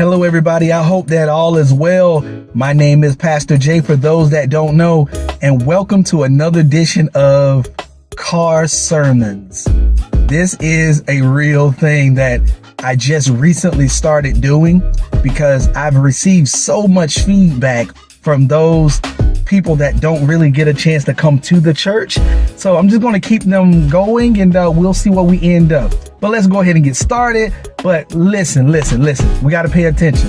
Hello, everybody. I hope that all is well. My name is Pastor Jay, for those that don't know, and welcome to another edition of Car Sermons. This is a real thing that I just recently started doing because I've received so much feedback from those people that don't really get a chance to come to the church. So I'm just going to keep them going and we'll see where we end up. But let's go ahead and get started. But listen. We got to pay attention.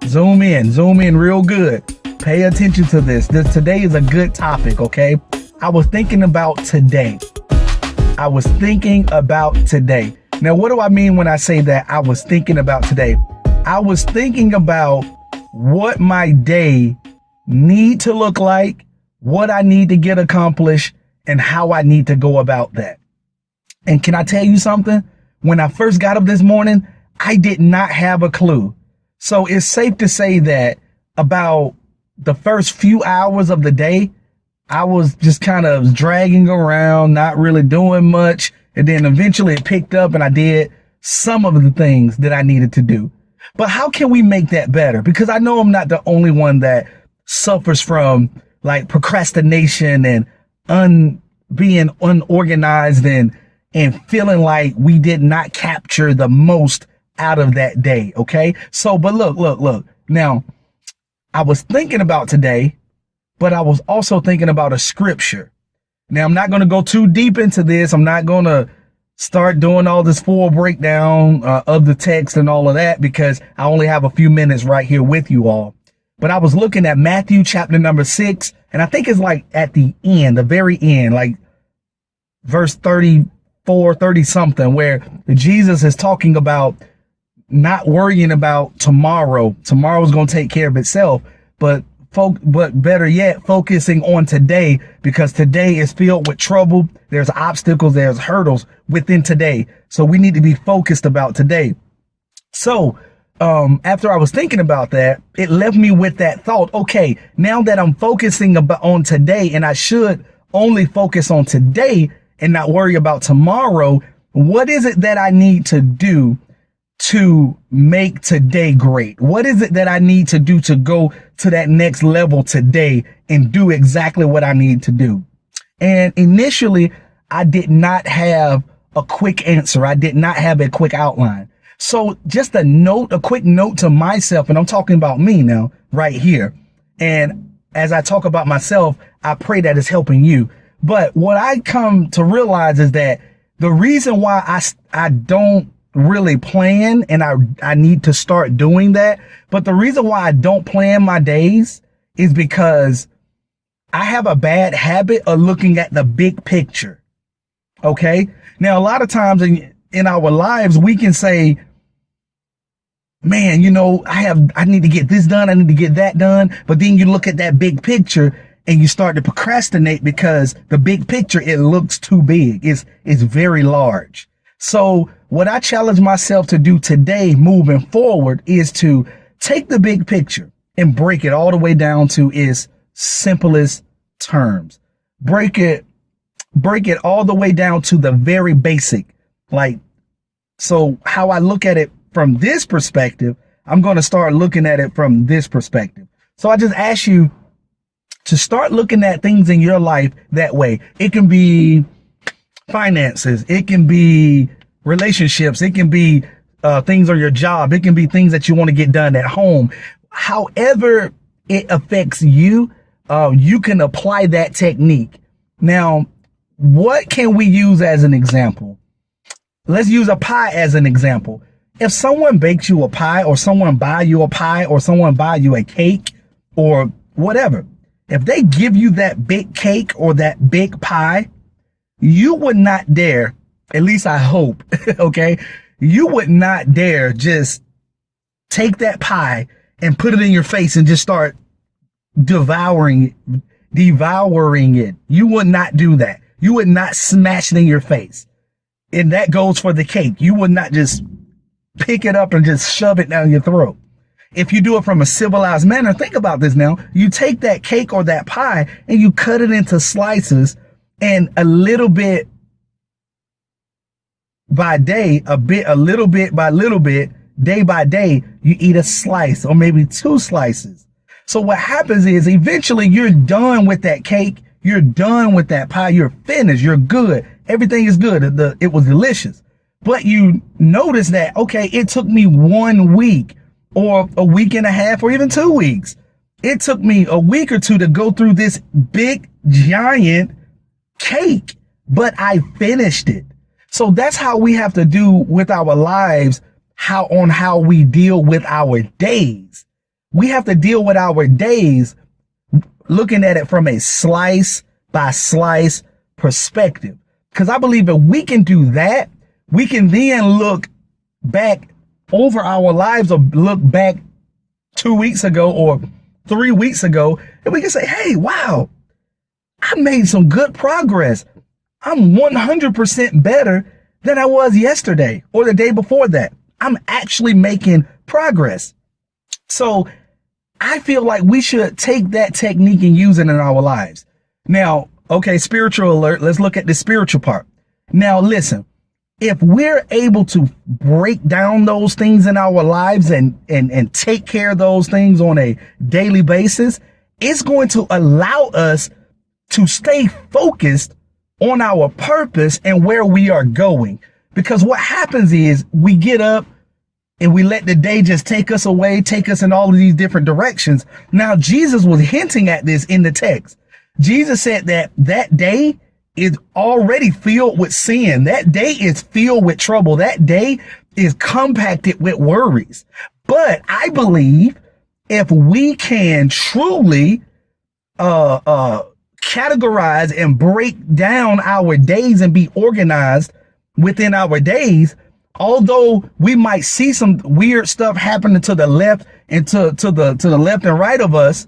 Zoom in real good. Pay attention to this. Today is a good topic, okay? I was thinking about today. Now, what do I mean when I say that I was thinking about today? I was thinking about what my day need to look like, what I need to get accomplished, and how I need to go about that. And can I tell you something? When I first got up this morning, I did not have a clue. So it's safe to say that about the first few hours of the day, I was just kind of dragging around, not really doing much. And then eventually it picked up and I did some of the things that I needed to do. But how can we make that better? Because I know I'm not the only one that suffers from like procrastination and being unorganized and feeling like we did not capture the most out of that day. Okay. So, but look. Now, I was thinking about today, but I was also thinking about a scripture. Now, I'm not going to go too deep into this. I'm not going to start doing all this full breakdown of the text and all of that because I only have a few minutes right here with you all. But I was looking at Matthew chapter number 6, and I think it's like at the end, the very end, like verse 34, 30 something, where Jesus is talking about not worrying about tomorrow. Tomorrow's going to take care of itself, but better yet, focusing on today, because today is filled with trouble. There's obstacles, there's hurdles within today. So we need to be focused about today. So, after I was thinking about that, it left me with that thought. Okay, now that I'm focusing on today, and I should only focus on today and not worry about tomorrow, what is it that I need to do to make today great? What is it that I need to do to go to that next level today and do exactly what I need to do? And initially, I did not have a quick answer. I did not have a quick outline. So just a quick note to myself, and I'm talking about me now, right here. And as I talk about myself, I pray that it's helping you. But what I come to realize is that the reason why I don't really plan, and I need to start doing that, but the reason why I don't plan my days is because I have a bad habit of looking at the big picture. Okay. Now, a lot of times in our lives, we can say, man, I need to get this done. I need to get that done. But then you look at that big picture and you start to procrastinate because the big picture, it looks too big. It's very large. So what I challenge myself to do today moving forward is to take the big picture and break it all the way down to its simplest terms. Break it all the way down to the very basic. So how I look at it from this perspective, I'm going to start looking at it from this perspective. So I just ask you to start looking at things in your life that way. It can be finances. It can be relationships. It can be things on your job. It can be things that you want to get done at home. However it affects you, you can apply that technique. Now, what can we use as an example? Let's use a pie as an example. If someone bakes you a pie, or someone buy you a pie, or someone buy you a cake or whatever, if they give you that big cake or that big pie, you would not dare, at least I hope, okay, you would not dare just take that pie and put it in your face and just start devouring it. You would not do that. You would not smash it in your face. And that goes for the cake. You would not just pick it up and just shove it down your throat. If you do it from a civilized manner, think about this now. You take that cake or that pie and you cut it into slices, and a little bit by day, a little bit by little bit, day by day, you eat a slice or maybe 2 slices. So what happens is eventually you're done with that cake. You're done with that pie. You're finished. You're good. Everything is good. It was delicious. But you notice that, okay, it took me 1 week or a week and a half or even 2 weeks. It took me a week or 2 to go through this big, giant cake, but I finished it. So that's how we have to do with our lives, how we deal with our days. We have to deal with our days looking at it from a slice by slice perspective. Because I believe if we can do that, we can then look back over our lives or look back 2 weeks ago or 3 weeks ago, and we can say, hey, wow, I made some good progress. I'm 100% better than I was yesterday or the day before that. I'm actually making progress. So I feel like we should take that technique and use it in our lives. Now, okay, spiritual alert. Let's look at the spiritual part. Now, listen, if we're able to break down those things in our lives and take care of those things on a daily basis, it's going to allow us to stay focused on our purpose and where we are going. Because what happens is we get up and we let the day just take us away, take us in all of these different directions. Now, Jesus was hinting at this in the text. Jesus said that day is already filled with sin. That day is filled with trouble. That day is compacted with worries. But I believe if we can truly categorize and break down our days and be organized within our days, although we might see some weird stuff happening to the left and to the left and right of us,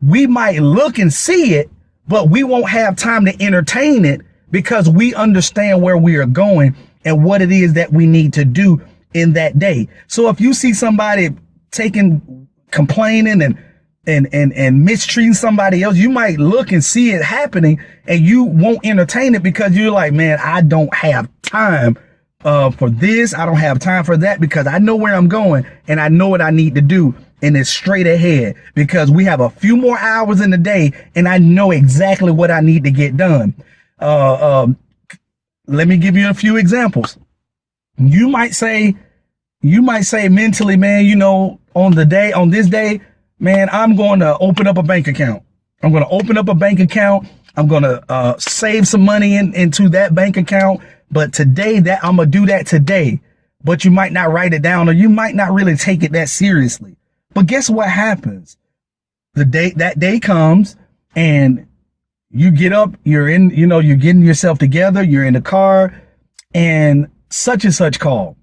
we might look and see it, but we won't have time to entertain it because we understand where we are going and what it is that we need to do in that day. So if you see somebody complaining and mistreating somebody else, you might look and see it happening and you won't entertain it because you're like, man, I don't have time for this. I don't have time for that because I know where I'm going and I know what I need to do. And it's straight ahead because we have a few more hours in the day and I know exactly what I need to get done. Let me give you a few examples. You might say mentally, man, on this day, man, I'm going to open up a bank account. I'm going to open up a bank account. I'm going to save some money into that bank account. But today I'm going to do that today. But you might not write it down or you might not really take it that seriously. But guess what happens? That day comes and you get up, you're getting yourself together. You're in the car and such call.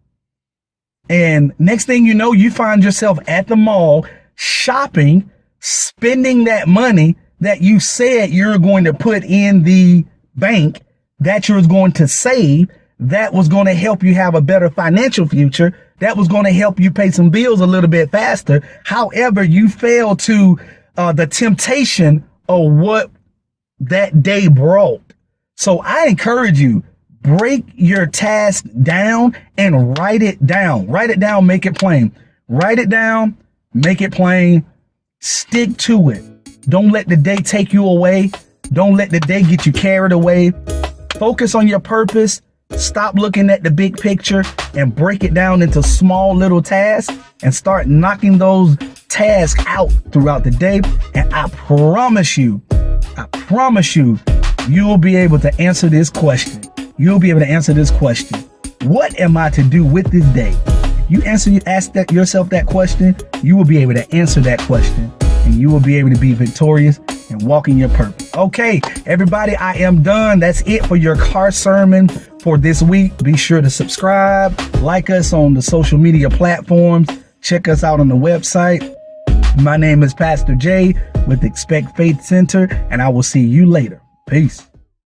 And next thing you know, you find yourself at the mall shopping, spending that money that you said you're going to put in the bank, that you're going to save, that was going to help you have a better financial future, that was going to help you pay some bills a little bit faster. However, you fell to the temptation of what that day brought. So I encourage you, break your task down and write it down. Write it down, make it plain. Write it down, make it plain, stick to it. Don't let the day take you away. Don't let the day get you carried away. Focus on your purpose. Stop looking at the big picture and break it down into small little tasks and start knocking those tasks out throughout the day. And I promise you, you'll be able to answer this question. You'll be able to answer this question. What am I to do with this day? You ask yourself that question, you will be able to answer that question and you will be able to be victorious and walk in your purpose. Okay, everybody, I am done. That's it for your car sermon for this week. Be sure to subscribe, like us on the social media platforms, check us out on the website. My name is Pastor Jay with Expect Faith Center, and I will see you later. Peace.